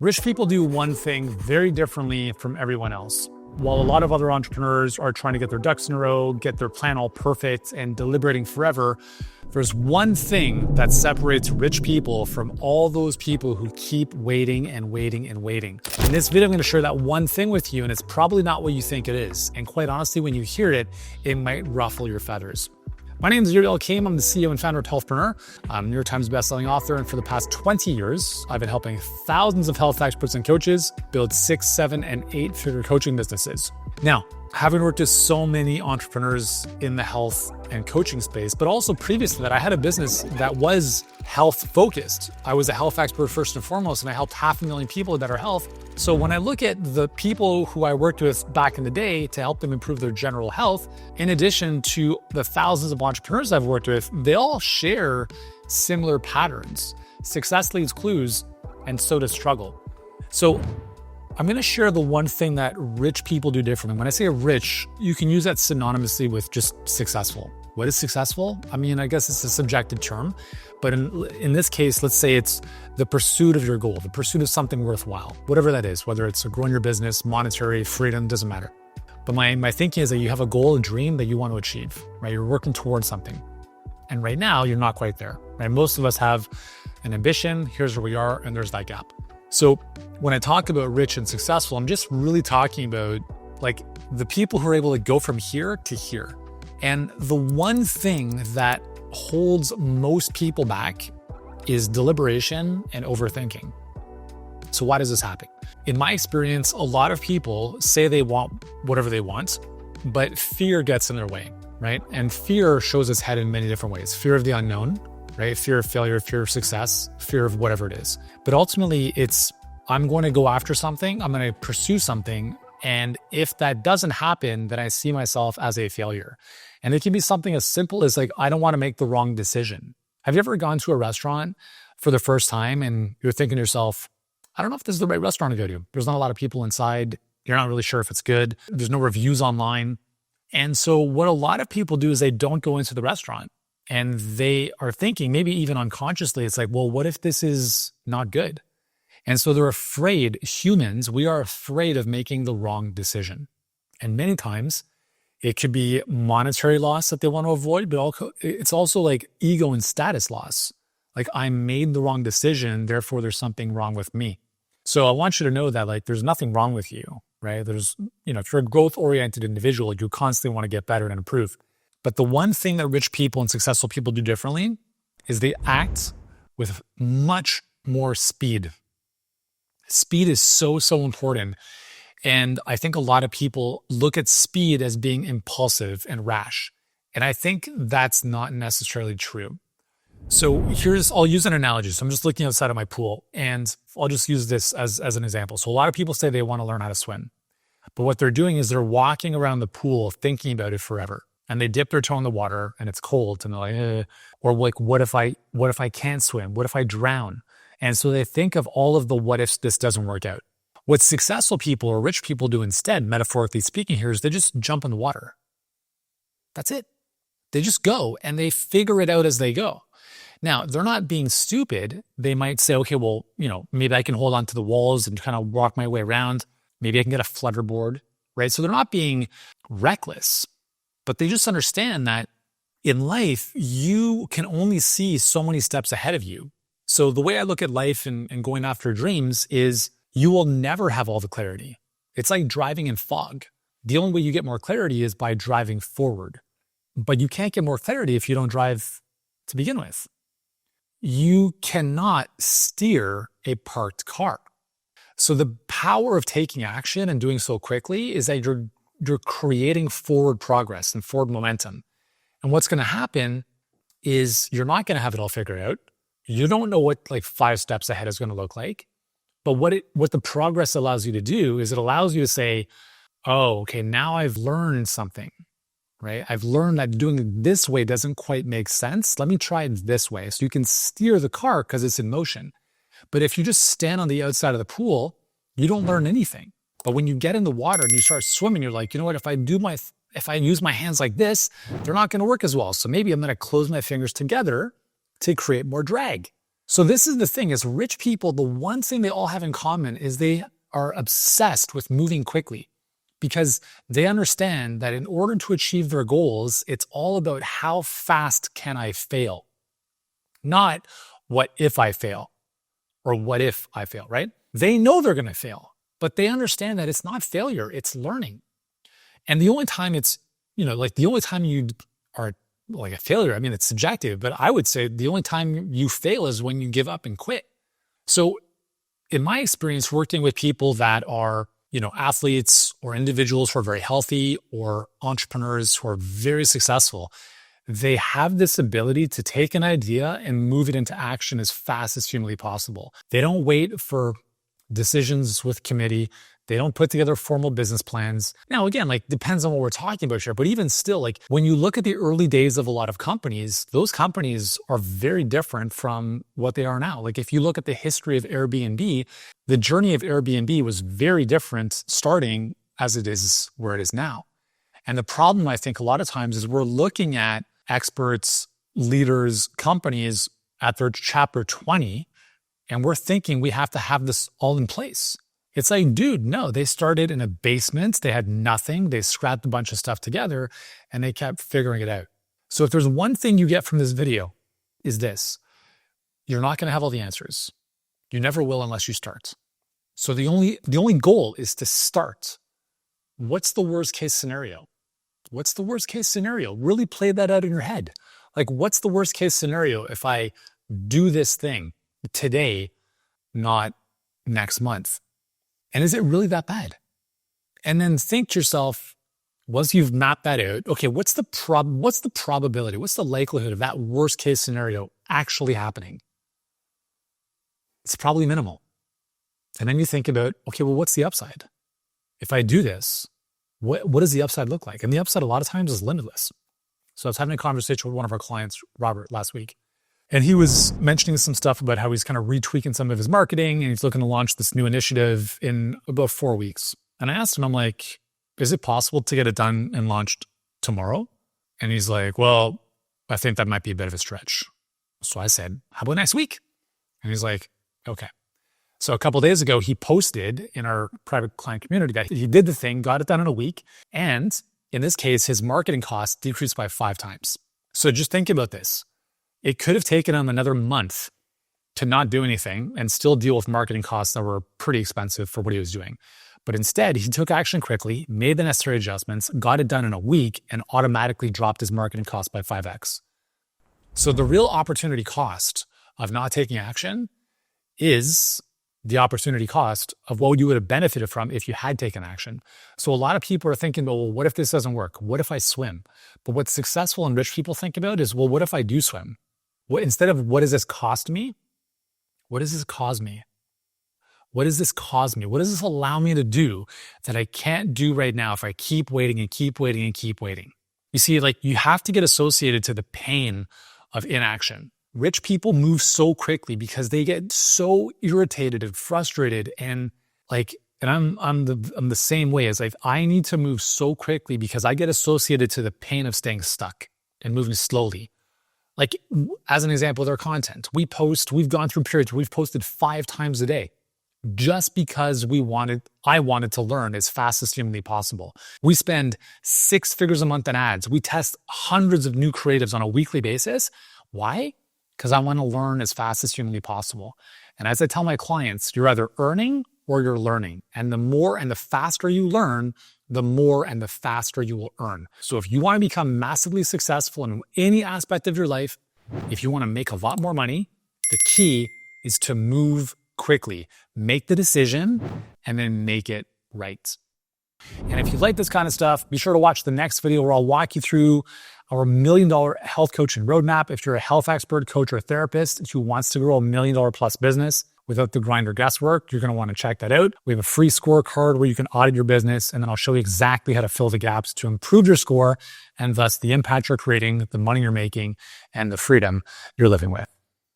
Rich people do one thing very differently from everyone else. While a lot of other entrepreneurs are trying to get their ducks in a row, get their plan all perfect, and deliberating forever, there's one thing that separates rich people from all those people who keep waiting and waiting and waiting. In this video, I'm going to share that one thing with you, and it's probably not what you think it is. And quite honestly, when you hear it, it might ruffle your feathers. My name is Yuri Elkaim. I'm the CEO and founder of Healthpreneur. I'm a New York Times bestselling author, and for the past 20 years, I've been helping thousands of health experts and coaches build 6, 7, and 8-figure coaching businesses. Now, having worked with so many entrepreneurs in the health and coaching space, but also previous to that, I had a business that was health focused. I was a health expert first and foremost, and I helped 500,000 people with better health. So when I look at the people who I worked with back in the day to help them improve their general health, in addition to the thousands of entrepreneurs I've worked with, they all share similar patterns. Success leaves clues, and so does struggle. So I'm going to share the one thing that rich people do differently. When I say rich, you can use that synonymously with just successful. What is successful? I mean, I guess it's a subjective term, but in this case, let's say it's the pursuit of your goal, the pursuit of something worthwhile, whatever that is, whether it's growing your business, monetary, freedom, doesn't matter. But my thinking is that you have a goal, a dream that you want to achieve, right? You're working towards something. And right now, you're not quite there, right? Most of us have an ambition, here's where we are, and there's that gap. So when I talk about rich and successful, I'm just really talking about like the people who are able to go from here to here. And the one thing that holds most people back is deliberation and overthinking. So why does this happen? In my experience, a lot of people say they want whatever they want, but fear gets in their way, right? And fear shows its head in many different ways. Fear of the unknown, right? Fear of failure, fear of success, fear of whatever it is. But ultimately, it's I'm going to go after something, I'm going to pursue something, and if that doesn't happen, then I see myself as a failure. And it can be something as simple as like, I don't want to make the wrong decision. Have you ever gone to a restaurant for the first time and you're thinking to yourself, I don't know if this is the right restaurant to go to. There's not a lot of people inside. You're not really sure if it's good. There's no reviews online. And so what a lot of people do is they don't go into the restaurant and they are thinking, maybe even unconsciously, it's like, well, what if this is not good? And so they're afraid, humans, we are afraid of making the wrong decision. And many times it could be monetary loss that they want to avoid, but it's also like ego and status loss. Like I made the wrong decision, therefore there's something wrong with me. So I want you to know that like there's nothing wrong with you, right? There's, if you're a growth-oriented individual, you constantly want to get better and improve. But the one thing that rich people and successful people do differently is they act with much more speed. Speed is so important. And I think a lot of people look at speed as being impulsive and rash. And I think that's not necessarily true. So I'll use an analogy. So I'm just looking outside of my pool and I'll just use this as an example. So a lot of people say they want to learn how to swim, but what they're doing is they're walking around the pool thinking about it forever. And they dip their toe in the water and it's cold and they're like, or like, what if I can't swim? What if I drown? And so they think of all of the what ifs this doesn't work out. What successful people or rich people do instead, metaphorically speaking here, is they just jump in the water. That's it. They just go and they figure it out as they go. Now, they're not being stupid. They might say, okay, well, maybe I can hold on to the walls and kind of walk my way around. Maybe I can get a flutterboard, right? So they're not being reckless, but they just understand that in life, you can only see so many steps ahead of you. So the way I look at life and going after dreams is you will never have all the clarity. It's like driving in fog. The only way you get more clarity is by driving forward. But you can't get more clarity if you don't drive to begin with. You cannot steer a parked car. So the power of taking action and doing so quickly is that you're creating forward progress and forward momentum. And what's going to happen is you're not going to have it all figured out. You don't know what like 5 steps ahead is going to look like. But what the progress allows you to do is it allows you to say, oh, okay, now I've learned something, right? I've learned that doing it this way doesn't quite make sense. Let me try it this way. So you can steer the car because it's in motion. But if you just stand on the outside of the pool, you don't learn anything. But when you get in the water and you start swimming, you're like, you know what, if I use my hands like this, they're not going to work as well. So maybe I'm going to close my fingers together to create more drag. So this is the thing, is rich people, the one thing they all have in common is they are obsessed with moving quickly, because they understand that in order to achieve their goals, it's all about how fast can I fail, not what if I fail or what if I fail, right? They know they're going to fail, but they understand that it's not failure, it's learning. And the only time it's, like the only time you are like a failure, I mean, it's subjective, but I would say the only time you fail is when you give up and quit. So in my experience, working with people that are, athletes or individuals who are very healthy or entrepreneurs who are very successful, they have this ability to take an idea and move it into action as fast as humanly possible. They don't wait for decisions with committee. They don't put together formal business plans. Now, again, like depends on what we're talking about here, but even still, like when you look at the early days of a lot of companies, those companies are very different from what they are now. Like if you look at the history of Airbnb, the journey of Airbnb was very different starting as it is where it is now. And the problem, I think, a lot of times is we're looking at experts, leaders, companies at their chapter 20, and we're thinking we have to have this all in place. It's like, dude, no, they started in a basement. They had nothing. They scrapped a bunch of stuff together and they kept figuring it out. So if there's one thing you get from this video is this: you're not going to have all the answers. You never will unless you start. So the only goal is to start. What's the worst case scenario? What's the worst case scenario? Really play that out in your head. Like, what's the worst case scenario if I do this thing today, not next month? And is it really that bad? And then think to yourself, once you've mapped that out, okay, what's the probability? What's the likelihood of that worst case scenario actually happening? It's probably minimal. And then you think about, okay, well, what's the upside? If I do this, what does the upside look like? And the upside a lot of times is limitless. So I was having a conversation with one of our clients, Robert, last week. And he was mentioning some stuff about how he's kind of retweaking some of his marketing and he's looking to launch this new initiative in about 4 weeks. And I asked him, I'm like, is it possible to get it done and launched tomorrow? And he's like, well, I think that might be a bit of a stretch. So I said, how about next week? And he's like, okay. So a couple of days ago, he posted in our private client community that he did the thing, got it done in a week. And in this case, his marketing costs decreased by 5 times. So just think about this. It could have taken him another month to not do anything and still deal with marketing costs that were pretty expensive for what he was doing. But instead, he took action quickly, made the necessary adjustments, got it done in a week, and automatically dropped his marketing cost by 5x. So the real opportunity cost of not taking action is the opportunity cost of what you would have benefited from if you had taken action. So a lot of people are thinking, well, what if this doesn't work? What if I swim? But what successful and rich people think about is, well, what if I do swim? Instead of what does this cost me? What does this cause me? What does this cause me? What does this allow me to do that I can't do right now if I keep waiting and keep waiting and keep waiting? You see, like you have to get associated to the pain of inaction. Rich people move so quickly because they get so irritated and frustrated and I'm the same way. As like I need to move so quickly because I get associated to the pain of staying stuck and moving slowly. Like as an example of their content, we've gone through periods where we've posted 5 times a day just because I wanted to learn as fast as humanly possible. We spend 6 figures a month in ads. We test hundreds of new creatives on a weekly basis. Why? Because I want to learn as fast as humanly possible. And as I tell my clients, you're either earning or you're learning. And the more and the faster you learn, the more and the faster you will earn. So if you want to become massively successful in any aspect of your life, if you want to make a lot more money, the key is to move quickly. Make the decision and then make it right. And if you like this kind of stuff, be sure to watch the next video where I'll walk you through our $1 million health coaching roadmap. If you're a health expert, coach, or therapist who wants to grow $1 million plus business without the grind or guesswork, you're going to want to check that out. We have a free scorecard where you can audit your business, and then I'll show you exactly how to fill the gaps to improve your score and thus the impact you're creating, the money you're making, and the freedom you're living with.